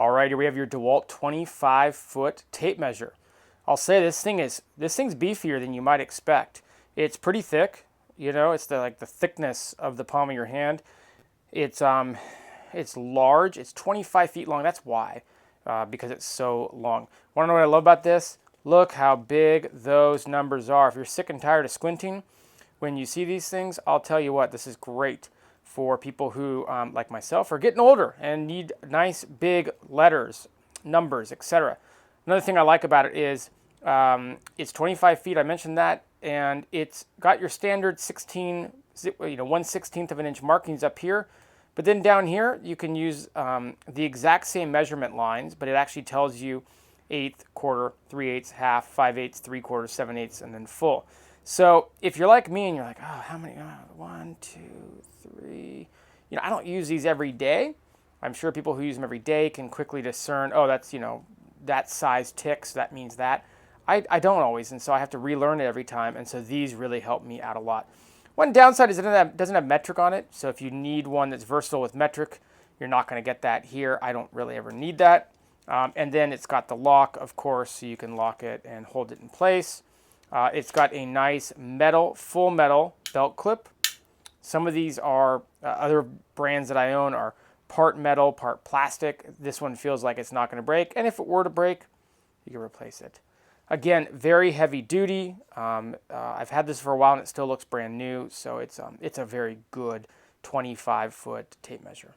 Alright, here we have your DeWalt 25-foot tape measure. I'll say this thing's beefier than you might expect. It's pretty thick, you know, it's the thickness of the palm of your hand. It's large, it's 25 feet long, that's why, because it's so long. Want to know what I love about this? Look how big those numbers are. If you're sick and tired of squinting when you see these things, I'll tell you what, this is great for people who, like myself, are getting older and need nice big letters, numbers, etc. Another thing I like about it is it's 25 feet, I mentioned that, and it's got your standard 1/16 of an inch markings up here. But then down here, you can use the exact same measurement lines, but it actually tells you 1/8, quarter, 3/8, half, 5/8, 3/4, 7/8, and then full. So if you're like me and you're like, oh, how many? 1, 2, 3. You know, I don't use these every day. I'm sure people who use them every day can quickly discern, oh, that's, you know, that size ticks, that means that. I don't always, and so I have to relearn it every time, and so these really help me out a lot. One downside is it doesn't have metric on it, so if you need one that's versatile with metric, you're not going to get that here. I don't really ever need that. And then it's got the lock, of course, so you can lock it and hold it in place. It's got a nice metal, full metal belt clip. Some of these are, other brands that I own are part metal, part plastic. This one feels like it's not going to break, and if it were to break, you can replace it. Again, very heavy duty. I've had this for a while and it still looks brand new, so it's a very good 25-foot tape measure.